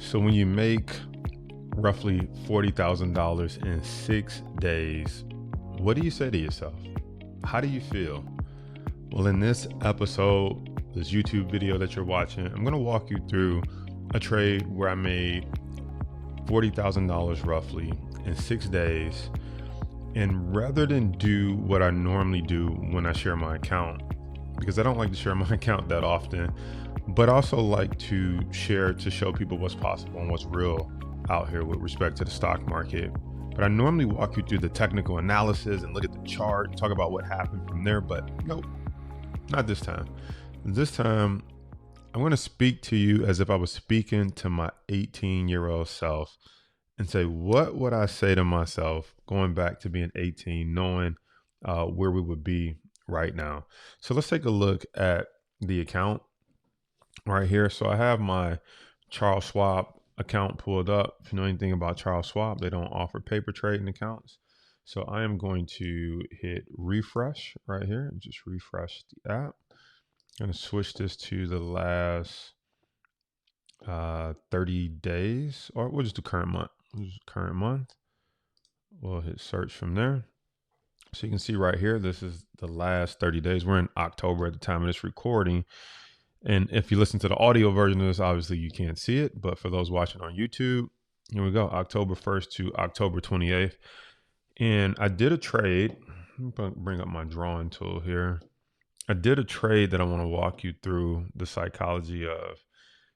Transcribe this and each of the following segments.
So when you make roughly $40,000 in 6 days, what do you say to yourself? How do you feel? Well, in this episode, this YouTube video that you're watching, I'm going to walk you through a trade where I made $40,000 roughly in 6 days. And rather than do what I normally do when I share my account, because I don't like to share my account that often, but also like to share to show people what's possible and what's real out here with respect to the stock market. But I normally walk you through the technical analysis and look at the chart, talk about what happened from there, but nope, not this time. This time, I'm going to speak to you as if I was speaking to my 18-year-old self and say, what would I say to myself going back to being 18, knowing where we would be right now. So let's take a look at the account right here. So I have my Charles Schwab account pulled up. If you know anything about Charles Schwab, they don't offer paper trading accounts. So I am going to hit refresh right here and just refresh the app. I'm going to switch this to the last 30 days, or we'll just do current month. We'll hit search from there. So you can see right here, this is the last 30 days. We're in October at the time of this recording. And if you listen to the audio version of this, obviously you can't see it. But for those watching on YouTube, here we go, October 1st to October 28th. And I did a trade. Let me bring up my drawing tool here. I did a trade that I want to walk you through the psychology of.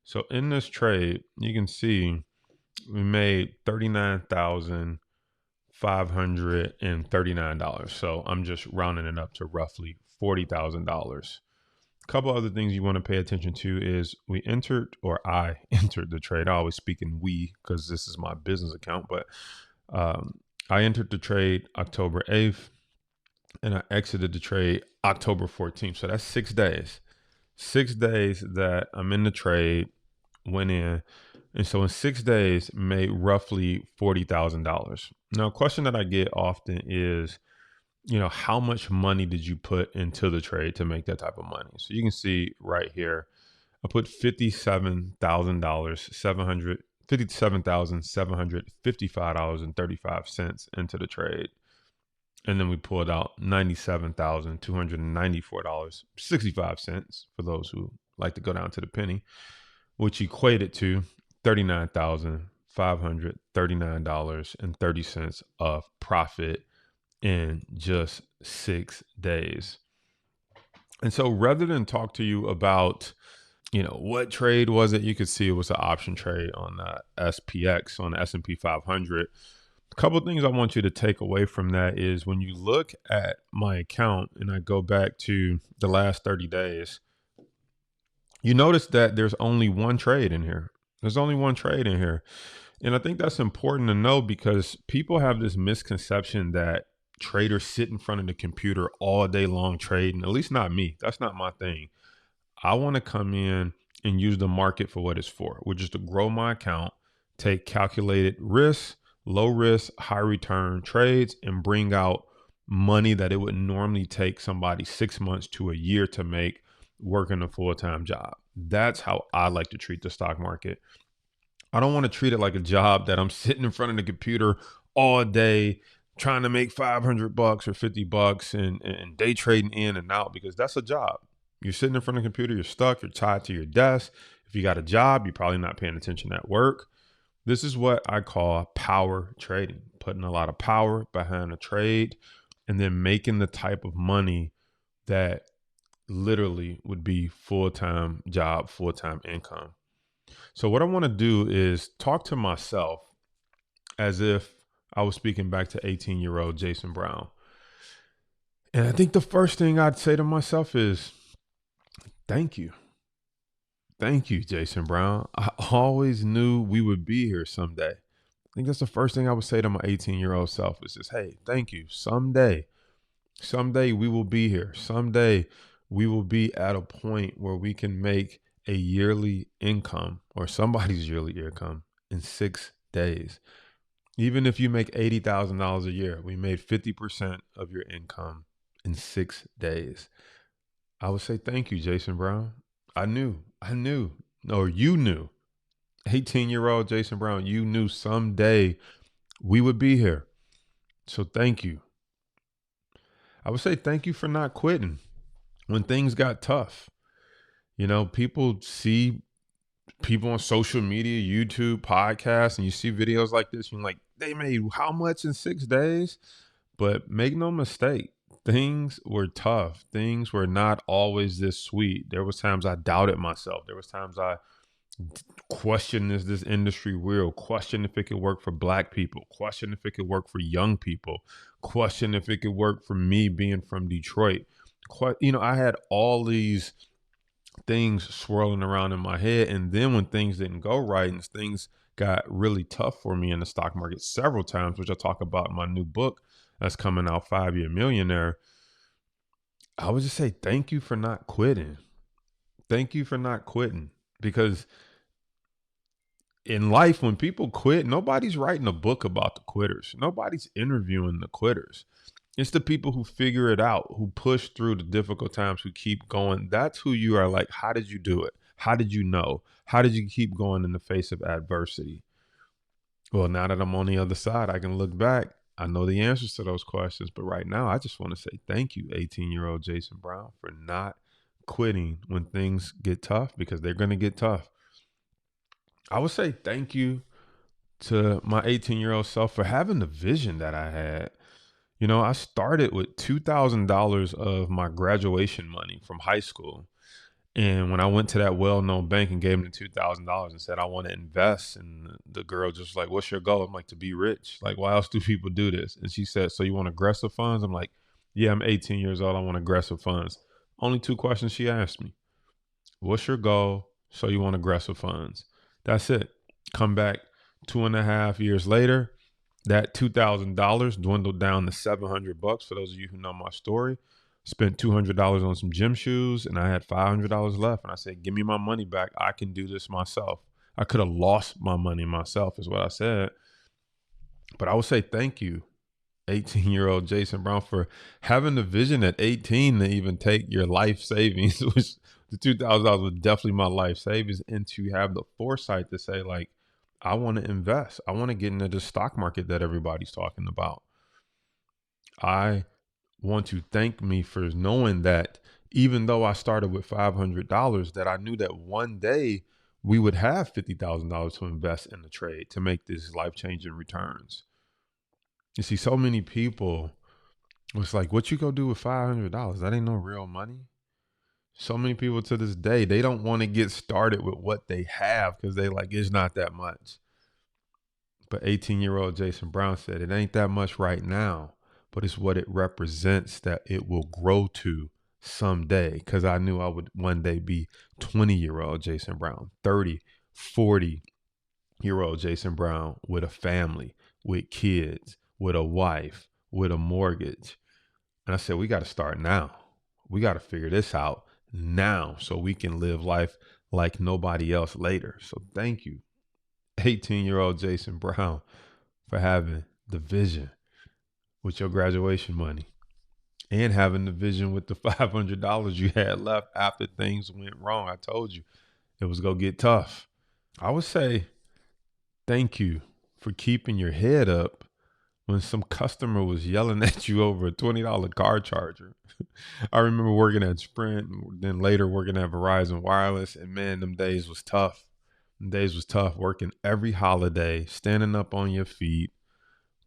So in this trade, you can see we made $39,539. So I'm just rounding it up to roughly $40,000. A couple other things you want to pay attention to is I entered the trade. I always speak in we because this is my business account, but I entered the trade October 8th and I exited the trade October 14th. So that's 6 days. 6 days that I'm in the trade, went in. And so in 6 days, made roughly $40,000. Now, a question that I get often is, how much money did you put into the trade to make that type of money? So you can see right here, I put $57,755.35 into the trade. And then we pulled out $97,294.65 for those who like to go down to the penny, which equated to $39,539.30 of profit in just 6 days. And so rather than talk to you about, what trade was it, you could see it was an option trade on the SPX, on the S&P 500. A couple of things I want you to take away from that is when you look at my account and I go back to the last 30 days, you notice that there's only one trade in here. There's only one trade in here. And I think that's important to know because people have this misconception that traders sit in front of the computer all day long trading. At least not me. That's not my thing. I want to come in and use the market for what it's for, which is to grow my account, take calculated risks, low risk, high return trades, and bring out money that it would normally take somebody 6 months to a year to make working a full-time job. That's how I like to treat the stock market. I don't want to treat it like a job that I'm sitting in front of the computer all day trying to make $500 or $50 and day trading in and out, because that's a job. You're sitting in front of the computer, you're stuck, you're tied to your desk. If you got a job, you're probably not paying attention at work. This is what I call power trading, putting a lot of power behind a trade and then making the type of money that literally would be full-time job, full-time income. So what I want to do is talk to myself as if I was speaking back to 18-year-old Jason Brown. And I think the first thing I'd say to myself is, thank you. Thank you, Jason Brown. I always knew we would be here someday. I think that's the first thing I would say to my 18-year-old self is just, hey, thank you. Someday we will be here. Someday we will be at a point where we can make a yearly income or somebody's yearly income in 6 days. Even if you make $80,000 a year, we made 50% of your income in 6 days. I would say thank you, Jason Brown. I knew, or you knew 18-year-old Jason Brown, you knew someday we would be here. So thank you. I would say thank you for not quitting when things got tough. You know, people see people on social media, YouTube, podcasts, and you see videos like this, you're like, they made how much in 6 days? But make no mistake, things were tough. Things were not always this sweet. There was times I doubted myself. There was times I questioned, is this industry real? Question if it could work for Black people. Question if it could work for young people. Question if it could work for me being from Detroit. I had all these things swirling around in my head. And then when things didn't go right and things got really tough for me in the stock market several times, which I talk about in my new book that's coming out, 5-Year Millionaire, I would just say thank you for not quitting. Thank you for not quitting. Because in life, when people quit, nobody's writing a book about the quitters. Nobody's interviewing the quitters. It's the people who figure it out, who push through the difficult times, who keep going. That's who you are. Like, how did you do it? How did you know? How did you keep going in the face of adversity? Well, now that I'm on the other side, I can look back. I know the answers to those questions. But right now, I just want to say thank you, 18-year-old Jason Brown, for not quitting when things get tough, because they're going to get tough. I would say thank you to my 18-year-old self for having the vision that I had. You know, I started with $2,000 of my graduation money from high school. And when I went to that well-known bank and gave them the $2,000 and said, I want to invest, and the girl just like, what's your goal? I'm like, to be rich. Like, why else do people do this? And she said, so you want aggressive funds? I'm like, yeah, I'm 18 years old. I want aggressive funds. Only 2 questions she asked me. What's your goal? So you want aggressive funds. That's it. Come back 2.5 years later, that $2,000 dwindled down to $700. For those of you who know my story, spent $200 on some gym shoes, and I had $500 left. And I said, give me my money back. I can do this myself. I could have lost my money myself, is what I said. But I would say thank you, 18-year-old Jason Brown, for having the vision at 18 to even take your life savings, which the $2,000 was definitely my life savings, and to have the foresight to say, like, I want to invest. I want to get into the stock market that everybody's talking about. I want to thank me for knowing that even though I started with $500, that I knew that one day we would have $50,000 to invest in the trade to make these life-changing returns. You see, so many people was like, what you go do with $500? That ain't no real money. So many people to this day, they don't want to get started with what they have because they like, it's not that much. But 18-year-old Jason Brown said, it ain't that much right now, but it's what it represents that it will grow to someday. Because I knew I would one day be 20-year-old Jason Brown, 30, 40-year-old Jason Brown with a family, with kids, with a wife, with a mortgage. And I said, we got to start now. We got to figure this out now so we can live life like nobody else later. So thank you, 18-year-old Jason Brown, for having the vision with your graduation money and having the vision with the $500 you had left after things went wrong. I told you it was going to get tough. I would say thank you for keeping your head up when some customer was yelling at you over a $20 car charger. I remember working at Sprint and then later working at Verizon Wireless, and man, them days was tough. Them days was tough, working every holiday, standing up on your feet,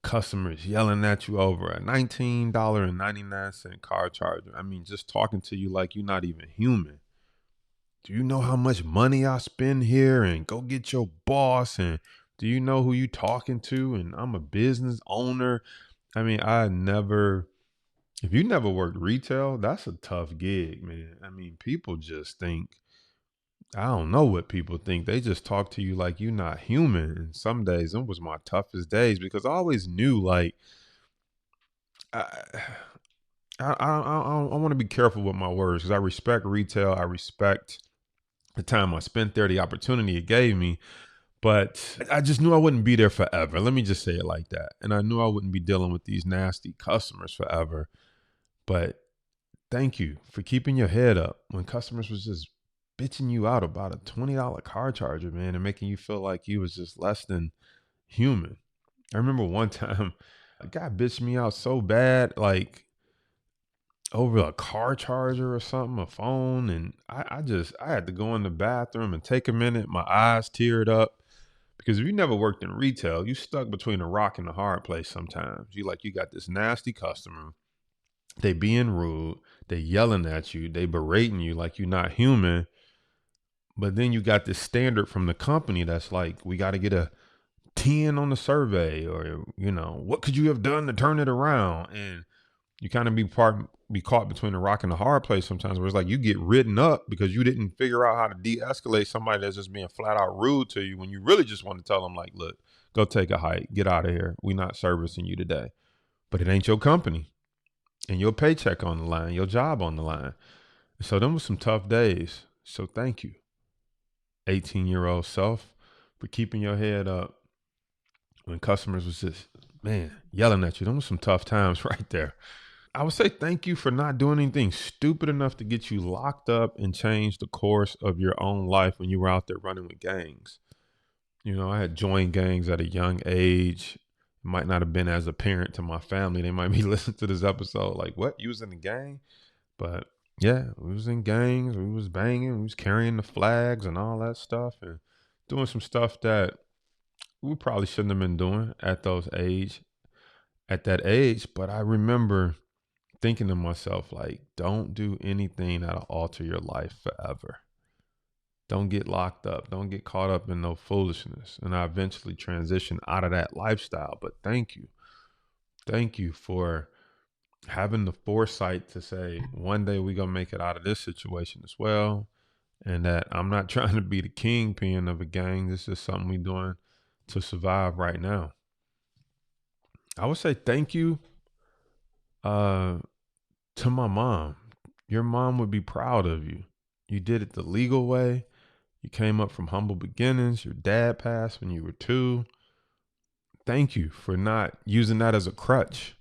customers yelling at you over a $19.99 car charger. I mean, just talking to you like you're not even human. Do you know how much money I spend here? And go get your boss. And do you know who you talking to? And I'm a business owner. I mean, if you never worked retail, that's a tough gig, man. I mean, people just think, I don't know what people think. They just talk to you like you're not human. And some days, it was my toughest days because I always knew, like, I, I want to be careful with my words because I respect retail. I respect the time I spent there, the opportunity it gave me. But I just knew I wouldn't be there forever. Let me just say it like that. And I knew I wouldn't be dealing with these nasty customers forever. But thank you for keeping your head up when customers was just bitching you out about a $20 car charger, man, and making you feel like you was just less than human. I remember one time a guy bitched me out so bad, like over a car charger or something, a phone. And I had to go in the bathroom and take a minute. My eyes teared up because if you never worked in retail, you stuck between a rock and a hard place sometimes. You got this nasty customer. They being rude. They yelling at you. They berating you like you're not human. But then you got this standard from the company that's like, we got to get a 10 on the survey, or, what could you have done to turn it around? And you kind of be caught between a rock and a hard place sometimes, where it's like you get written up because you didn't figure out how to de-escalate somebody that's just being flat out rude to you, when you really just want to tell them, like, look, go take a hike, get out of here. We're not servicing you today. But it ain't your company, and your paycheck on the line, your job on the line. So them was some tough days. So thank you, 18-year-old self, for keeping your head up when customers was just, man, yelling at you. Them was some tough times right there. I would say thank you for not doing anything stupid enough to get you locked up and change the course of your own life when you were out there running with gangs. I had joined gangs at a young age. It might not have been as apparent to my family. They might be listening to this episode like, what? You was in a gang? But yeah, we was in gangs. We was banging. We was carrying the flags and all that stuff, and doing some stuff that we probably shouldn't have been doing at that age. But I remember thinking to myself, like, don't do anything that'll alter your life forever. Don't get locked up. Don't get caught up in no foolishness. And I eventually transitioned out of that lifestyle. But thank you. Thank you for having the foresight to say, one day we're going to make it out of this situation as well. And that I'm not trying to be the kingpin of a gang. This is something we're doing to survive right now. I would say thank you to my mom. Your mom would be proud of you. You did it the legal way. You came up from humble beginnings. Your dad passed when you were 2. Thank you for not using that as a crutch.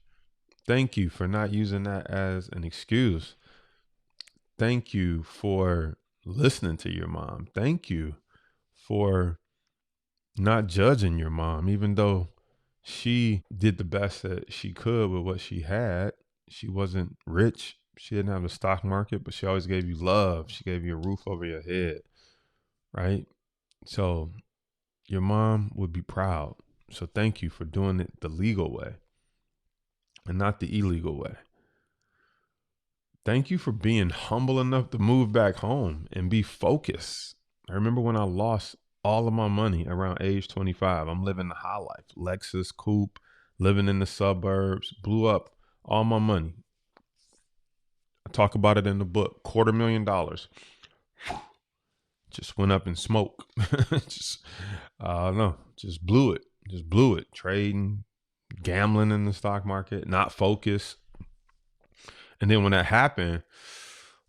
Thank you for not using that as an excuse. Thank you for listening to your mom. Thank you for not judging your mom, even though she did the best that she could with what she had. She wasn't rich. She didn't have a stock market, but she always gave you love. She gave you a roof over your head, right? So your mom would be proud. So thank you for doing it the legal way and not the illegal way. Thank you for being humble enough to move back home and be focused. I remember when I lost all of my money around age 25. I'm living the high life, Lexus, coupe, living in the suburbs, blew up all my money. I talk about it in the book, $250,000. Just went up in smoke. just blew it. Trading, gambling in the stock market, not focused. And then when that happened,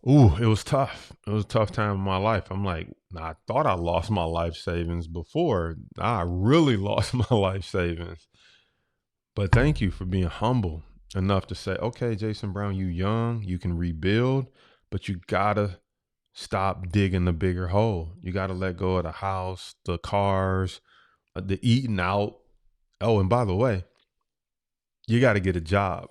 it was tough. It was a tough time in my life. I'm like, I thought I lost my life savings before. I really lost my life savings. But thank you for being humble enough to say, okay, Jason Brown, you young, you can rebuild, but you gotta stop digging the bigger hole. You gotta let go of the house, the cars, the eating out. Oh, and by the way, you got to get a job.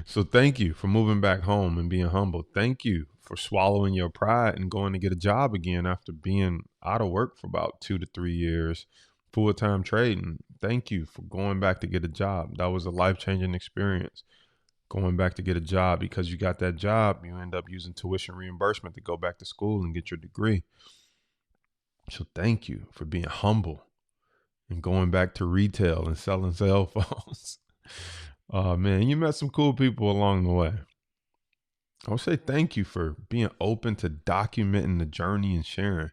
So thank you for moving back home and being humble. Thank you for swallowing your pride and going to get a job again after being out of work for about 2 to 3 years, full-time trading. Thank you for going back to get a job. That was a life-changing experience. Going back to get a job, because you got that job, you end up using tuition reimbursement to go back to school and get your degree. So thank you for being humble and going back to retail and selling cell phones. Oh man, you met some cool people along the way. I would say thank you for being open to documenting the journey and sharing.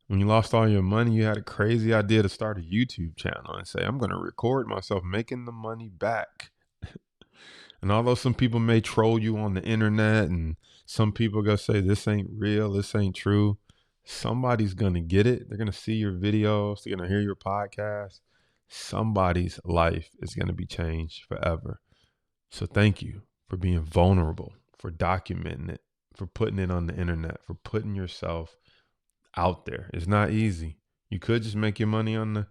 When you lost all your money, you had a crazy idea to start a YouTube channel and say, I'm going to record myself making the money back. And although some people may troll you on the internet and some people going to say, this ain't real, this ain't true, somebody's going to get it. They're going to see your videos. They're going to hear your podcast. Somebody's life is going to be changed forever. So thank you for being vulnerable, for documenting it, for putting it on the internet, for putting yourself out there. It's not easy. You could just make your money on the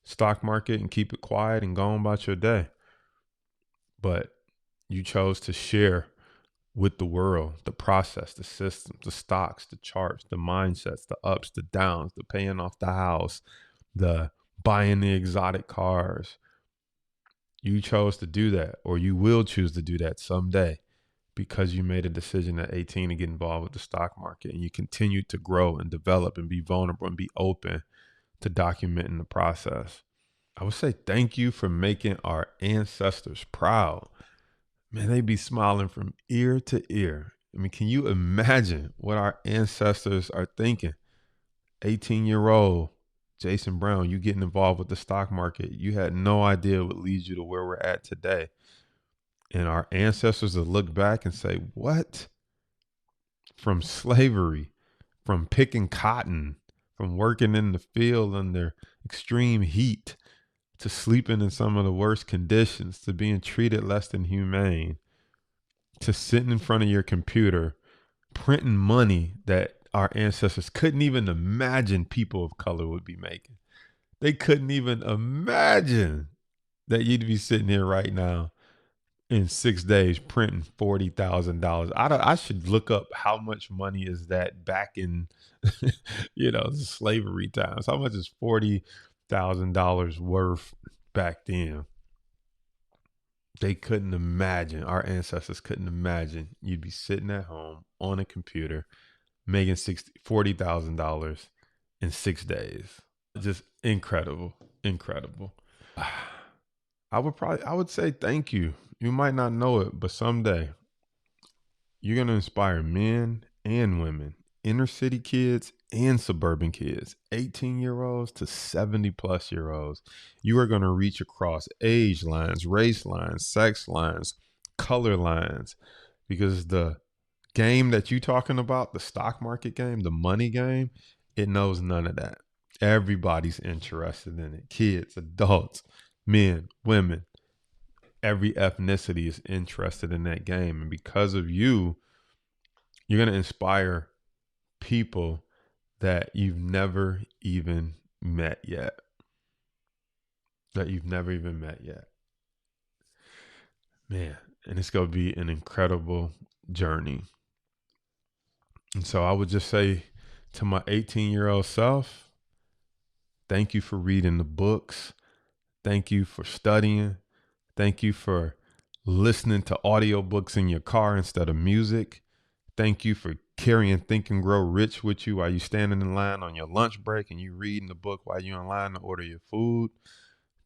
stock market and keep it quiet and go on about your day. But you chose to share with the world the process, the systems, the stocks, the charts, the mindsets, the ups, the downs, the paying off the house, the buying the exotic cars. You chose to do that, or you will choose to do that someday because you made a decision at 18 to get involved with the stock market, and you continue to grow and develop and be vulnerable and be open to documenting the process. I would say thank you for making our ancestors proud. Man, they be smiling from ear to ear. I mean, can you imagine what our ancestors are thinking? 18-year-old Jason Brown, you getting involved with the stock market. You had no idea what leads you to where we're at today. And our ancestors will look back and say, what? From slavery, from picking cotton, from working in the field under extreme heat, to sleeping in some of the worst conditions, to being treated less than humane, to sitting in front of your computer, printing money that our ancestors couldn't even imagine people of color would be making. They couldn't even imagine that you'd be sitting here right now in 6 days printing $40,000. I should look up how much money is that back in, slavery times. How much is $40,000 worth back then? They couldn't imagine. Our ancestors couldn't imagine you'd be sitting at home on a computer making $40,000 in 6 days. Just incredible, incredible. I would say thank you. You might not know it, but someday you're going to inspire men and women, inner city kids and suburban kids, 18-year-olds to 70-plus-year-olds. You are going to reach across age lines, race lines, sex lines, color lines, because the game that you're talking about, the stock market game, the money game, it knows none of that. Everybody's interested in it. Kids, adults, men, women, every ethnicity is interested in that game. And because of you, you're going to inspire people that you've never even met yet. Man, and it's going to be an incredible journey. And so I would just say to my 18-year-old self, thank you for reading the books. Thank you for studying. Thank you for listening to audiobooks in your car instead of music. Thank you for carrying Think and Grow Rich with you while you're standing in line on your lunch break and you reading the book while you're in line to order your food.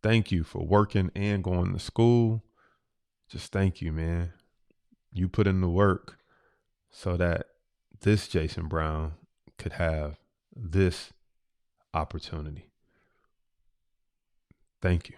Thank you for working and going to school. Just thank you, man. You put in the work so that this Jason Brown could have this opportunity. Thank you.